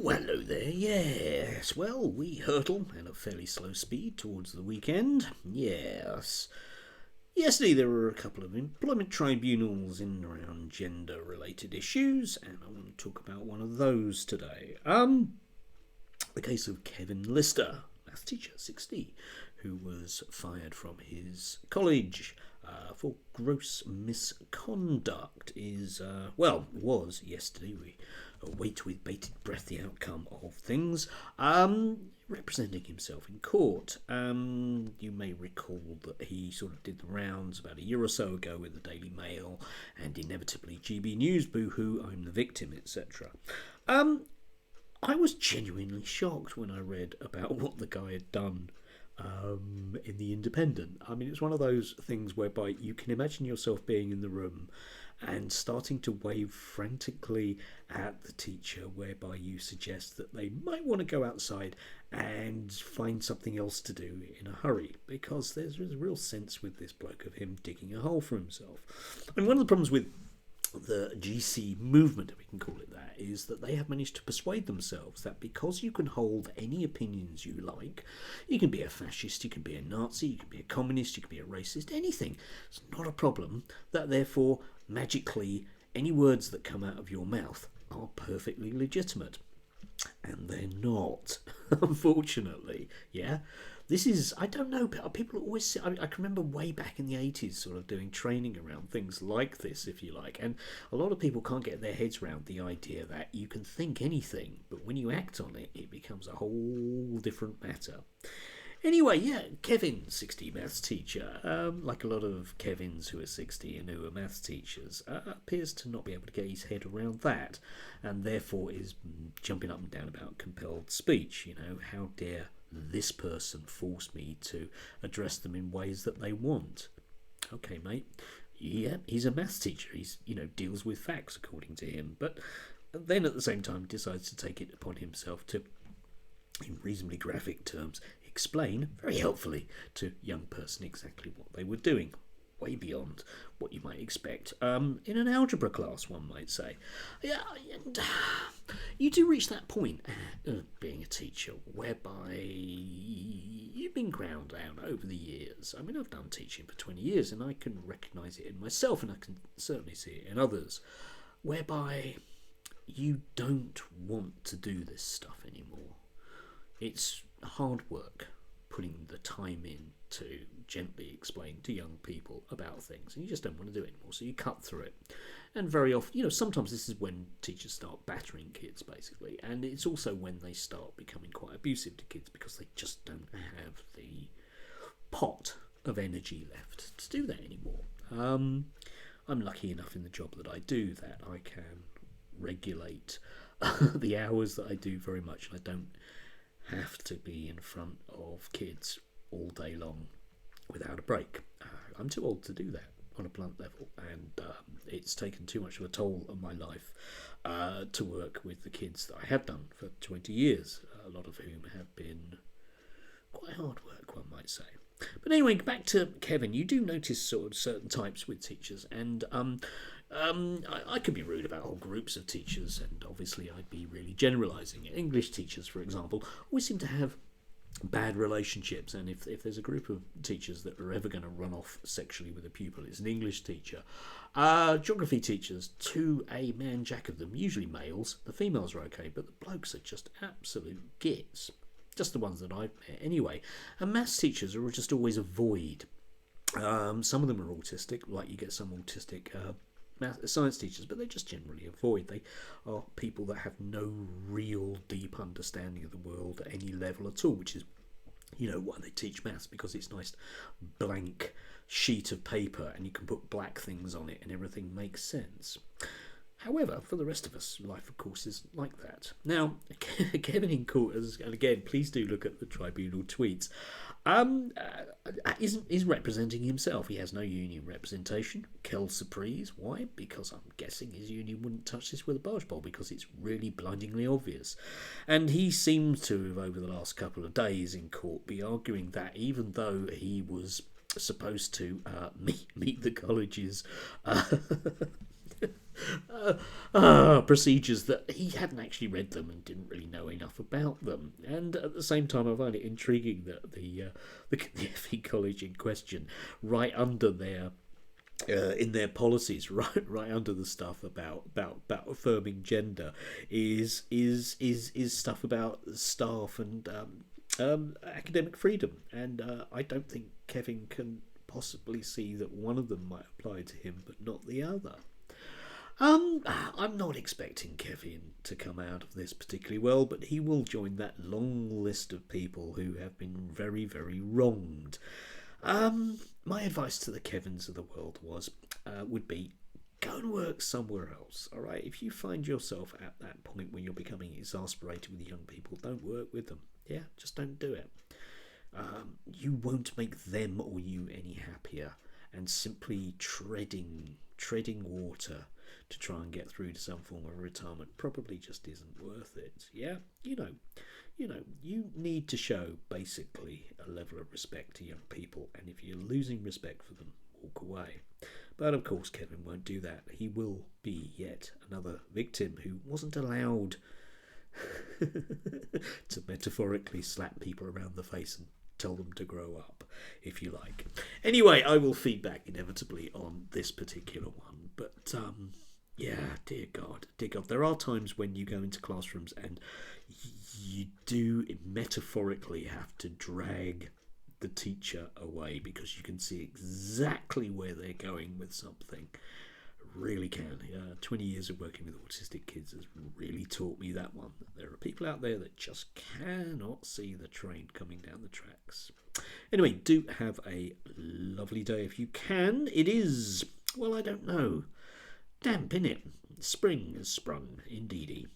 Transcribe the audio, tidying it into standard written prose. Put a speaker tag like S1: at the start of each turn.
S1: Oh, hello there, yes. Well, we hurtle at a fairly slow speed towards the weekend. Yes. Yesterday there were a couple of employment tribunals in and around gender-related issues, and I want to talk about one of those today. The case of Kevin Lister, maths teacher, 60, who was fired from his college for gross misconduct was yesterday. We await with bated breath the outcome of things. Representing himself in court. You may recall that he sort of did the rounds about a year or so ago with the Daily Mail and inevitably GB News, boo-hoo, I'm the victim, etc. I was genuinely shocked when I read about what the guy had done in The Independent. I mean, it's one of those things whereby you can imagine yourself being in the room and starting to wave frantically at the teacher, whereby you suggest that they might want to go outside and find something else to do in a hurry, because there's a real sense with this bloke of him digging a hole for himself. And one of the problems with the GC movement, if we can call it that, is that they have managed to persuade themselves that because you can hold any opinions you like, you can be a fascist, you can be a Nazi, you can be a communist, you can be a racist, anything. It's not a problem, that therefore magically any words that come out of your mouth are perfectly legitimate. And they're not, unfortunately. Yeah, this is, I don't know, people always say, I can remember way back in the 80s sort of doing training around things like this, if you like, and a lot of people can't get their heads around the idea that you can think anything, but when you act on it, it becomes a whole different matter. Anyway, yeah, Kevin, 60, maths teacher, like a lot of Kevins who are 60 and who are maths teachers, appears to not be able to get his head around that, and therefore is jumping up and down about compelled speech. You know, how dare this person force me to address them in ways that they want? Okay, mate, yeah, he's a maths teacher. He's, deals with facts according to him, but then at the same time decides to take it upon himself to, in reasonably graphic terms, explain very helpfully to a young person exactly what they were doing, way beyond what you might expect in an algebra class, one might say. Yeah, and you do reach that point, being a teacher, whereby you've been ground down over the years. I mean, I've done teaching for 20 years, and I can recognise it in myself, and I can certainly see it in others, whereby you don't want to do this stuff anymore. It's hard work putting the time in to gently explain to young people about things, and you just don't want to do it anymore, so you cut through it. And very often, sometimes this is when teachers start battering kids, basically, and it's also when they start becoming quite abusive to kids because they just don't have the pot of energy left to do that anymore. I'm lucky enough in the job that I do that I can regulate the hours that I do very much, and I don't have to be in front of kids all day long without a break. I'm too old to do that on a blunt level, and it's taken too much of a toll on my life to work with the kids that I have done for 20 years, a lot of whom have been quite hard work, one might say. But anyway, back to Kevin. You do notice sort of certain types with teachers, and I could be rude about whole groups of teachers, and obviously I'd be really generalising. English teachers, for example, always seem to have bad relationships, and if there's a group of teachers that are ever going to run off sexually with a pupil, it's an English teacher. Geography teachers, to a man jack of them, usually males. The females are okay, but the blokes are just absolute gits. Just the ones that I've met anyway. And maths teachers are just always a void. Some of them are autistic, like you get some autistic science teachers, but they're just generally a void. They are people that have no real deep understanding of the world at any level at all, which is, why they teach maths, because it's a nice blank sheet of paper and you can put black things on it and everything makes sense. However, for the rest of us, life, of course, is like that. Now, Kevin in court, and again, please do look at the tribunal tweets, is representing himself. He has no union representation. Quelle surprise. Why? Because I'm guessing his union wouldn't touch this with a barge pole, because it's really blindingly obvious. And he seems to have, over the last couple of days in court, be arguing that even though he was supposed to meet the college's procedures that he hadn't actually read them and didn't really know enough about them. And at the same time, I find it intriguing that the FE college in question, right under their in their policies, right under the stuff about affirming gender, is stuff about staff and academic freedom. And I don't think Kevin can possibly see that one of them might apply to him, but not the other. I'm not expecting Kevin to come out of this particularly well, but he will join that long list of people who have been very, very wronged. My advice to the Kevins of the world would be go and work somewhere else. All right, if you find yourself at that point where you're becoming exasperated with young people, don't work with them. Yeah, just don't do it. You won't make them or you any happier, and simply treading water to try and get through to some form of retirement probably just isn't worth it. Yeah, you need to show basically a level of respect to young people, and if you're losing respect for them, walk away. But of course Kevin won't do that. He will be yet another victim who wasn't allowed to metaphorically slap people around the face and tell them to grow up, if you like. Anyway, I will feedback inevitably on this particular one, but yeah, dear God, there are times when you go into classrooms and you do metaphorically have to drag the teacher away because you can see exactly where they're going with something. Really can. 20 years of working with autistic kids has really taught me that one. There are people out there that just cannot see the train coming down the tracks. Anyway, do have a lovely day if you can. It is, well, I don't know, damp, innit? Spring has sprung, indeedy.